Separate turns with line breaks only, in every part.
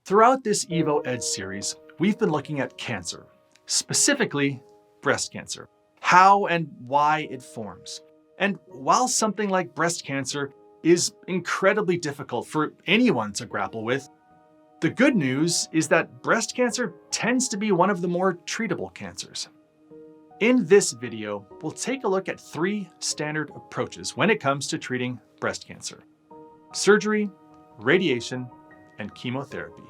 Throughout this Evo-Ed series, we've been looking at cancer, specifically breast cancer, how and why it forms. And while something like breast cancer is incredibly difficult for anyone to grapple with, the good news is that breast cancer tends to be one of the more treatable cancers. In this video, we'll take a look at 3 standard approaches when it comes to treating breast cancer: surgery, radiation, and chemotherapy.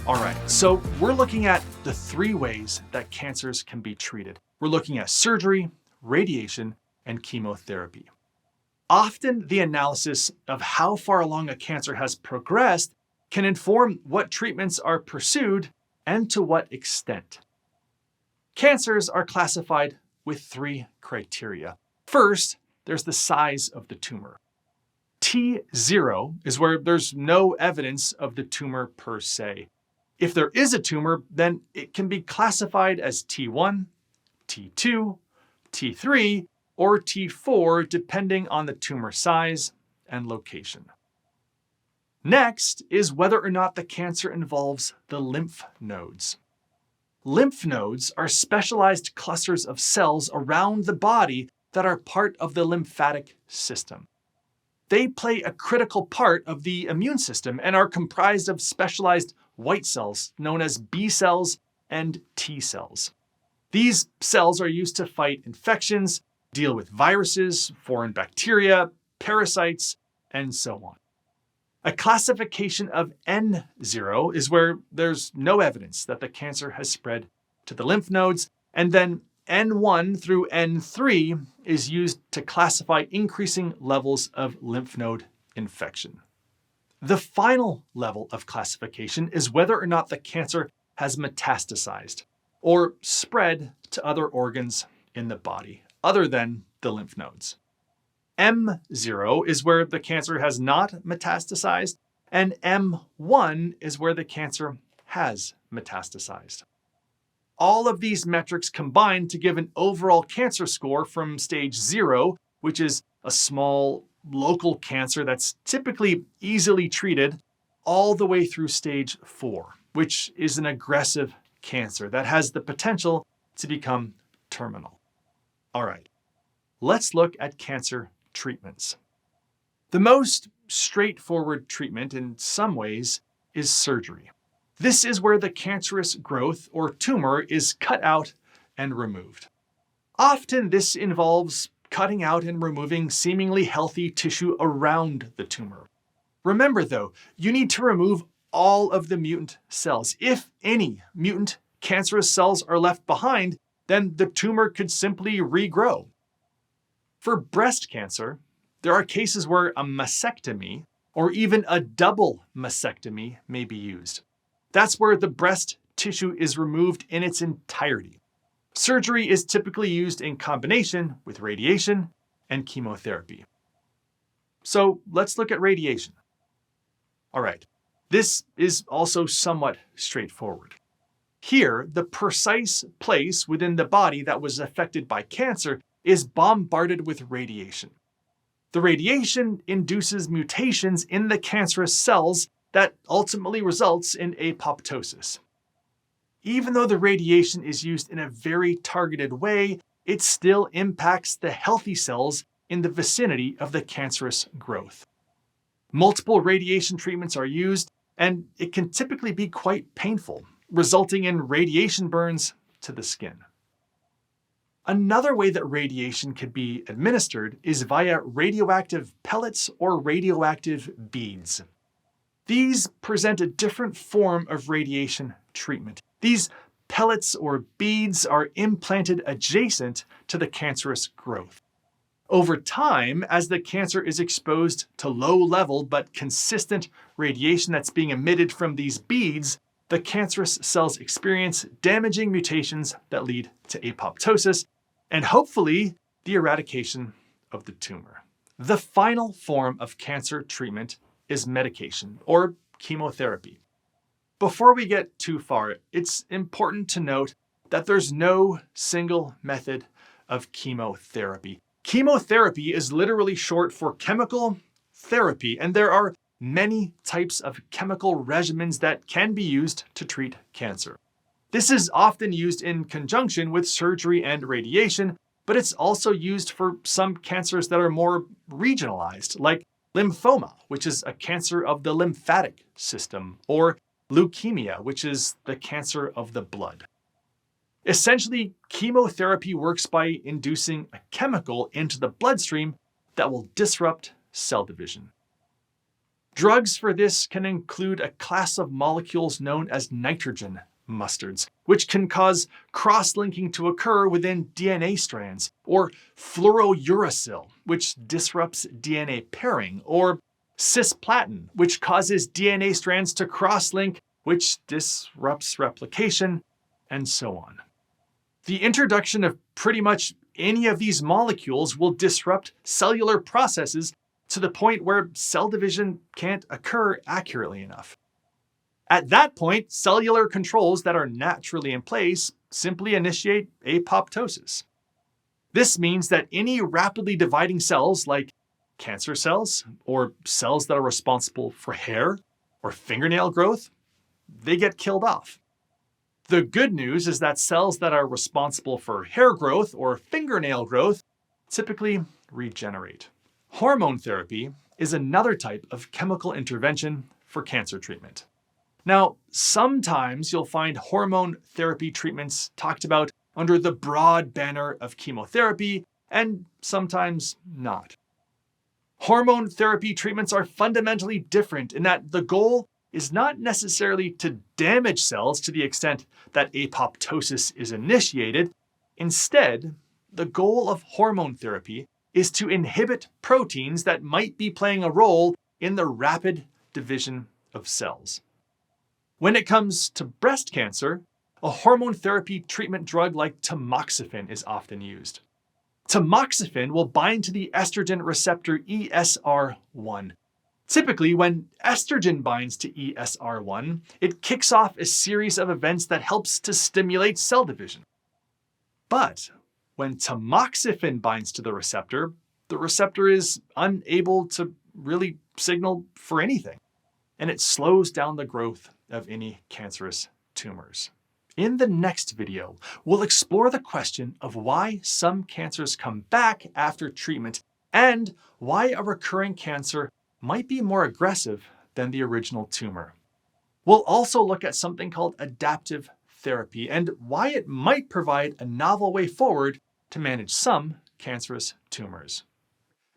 All right, so we're looking at the 3 ways that cancers can be treated. We're looking at surgery, radiation, and chemotherapy. Often, the analysis of how far along a cancer has progressed can inform what treatments are pursued and to what extent. Cancers are classified with 3 criteria. First, there's the size of the tumor. T0 is where there's no evidence of the tumor per se. If there is a tumor, then it can be classified as T1, T2, T3, or T4, depending on the tumor size and location. Next is whether or not the cancer involves the lymph nodes. Lymph nodes are specialized clusters of cells around the body that are part of the lymphatic system. They play a critical part of the immune system and are comprised of specialized white cells known as B cells and T cells. These cells are used to fight infections, deal with viruses, foreign bacteria, parasites, and so on. A classification of N0 is where there's no evidence that the cancer has spread to the lymph nodes, and then N1 through N3 is used to classify increasing levels of lymph node infection. The final level of classification is whether or not the cancer has metastasized or spread to other organs in the body other than the lymph nodes. M0 is where the cancer has not metastasized, and M1 is where the cancer has metastasized. All of these metrics combine to give an overall cancer score from stage 0, which is a small local cancer that's typically easily treated, all the way through stage 4, which is an aggressive cancer that has the potential to become terminal. All right, let's look at cancer treatments. The most straightforward treatment in some ways is surgery. This is where the cancerous growth or tumor is cut out and removed. Often this involves cutting out and removing seemingly healthy tissue around the tumor. Remember though, you need to remove all of the mutant cells. If any mutant cancerous cells are left behind, then the tumor could simply regrow. For breast cancer, there are cases where a mastectomy or even a double mastectomy may be used. That's where the breast tissue is removed in its entirety. Surgery is typically used in combination with radiation and chemotherapy. So let's look at radiation. All right, this is also somewhat straightforward. Here, the precise place within the body that was affected by cancer is bombarded with radiation. The radiation induces mutations in the cancerous cells that ultimately results in apoptosis. Even though the radiation is used in a very targeted way, it still impacts the healthy cells in the vicinity of the cancerous growth. Multiple radiation treatments are used, and it can typically be quite painful, resulting in radiation burns to the skin. Another way that radiation can be administered is via radioactive pellets or radioactive beads. These present a different form of radiation treatment. These pellets or beads are implanted adjacent to the cancerous growth. Over time, as the cancer is exposed to low-level but consistent radiation that's being emitted from these beads, the cancerous cells experience damaging mutations that lead to apoptosis and hopefully the eradication of the tumor. The final form of cancer treatment is medication or chemotherapy. Before we get too far, it's important to note that there's no single method of chemotherapy. Chemotherapy is literally short for chemical therapy, and there are many types of chemical regimens that can be used to treat cancer. This is often used in conjunction with surgery and radiation, but it's also used for some cancers that are more regionalized, like lymphoma, which is a cancer of the lymphatic system, or leukemia, which is the cancer of the blood. Essentially, chemotherapy works by inducing a chemical into the bloodstream that will disrupt cell division. Drugs for this can include a class of molecules known as nitrogen mustards, which can cause cross-linking to occur within DNA strands, or fluorouracil, which disrupts DNA pairing, or cisplatin, which causes DNA strands to cross-link, which disrupts replication, and so on. The introduction of pretty much any of these molecules will disrupt cellular processes to the point where cell division can't occur accurately enough. At that point, cellular controls that are naturally in place simply initiate apoptosis. This means that any rapidly dividing cells, like cancer cells or cells that are responsible for hair or fingernail growth, they get killed off. The good news is that cells that are responsible for hair growth or fingernail growth typically regenerate. Hormone therapy is another type of chemical intervention for cancer treatment. Now, sometimes you'll find hormone therapy treatments talked about under the broad banner of chemotherapy, and sometimes not. Hormone therapy treatments are fundamentally different in that the goal is not necessarily to damage cells to the extent that apoptosis is initiated. Instead, the goal of hormone therapy is to inhibit proteins that might be playing a role in the rapid division of cells. When it comes to breast cancer, a hormone therapy treatment drug like tamoxifen is often used. Tamoxifen will bind to the estrogen receptor ESR1. Typically, when estrogen binds to ESR1, it kicks off a series of events that helps to stimulate cell division. But when tamoxifen binds to the receptor is unable to really signal for anything, and it slows down the growth of any cancerous tumors. In the next video, we'll explore the question of why some cancers come back after treatment and why a recurring cancer might be more aggressive than the original tumor. We'll also look at something called adaptive therapy and why it might provide a novel way forward to manage some cancerous tumors.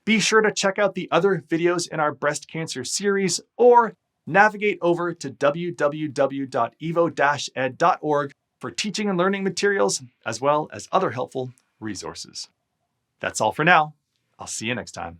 Be sure to check out the other videos in our breast cancer series or navigate over to www.evo-ed.org for teaching and learning materials, as well as other helpful resources. That's all for now. I'll see you next time.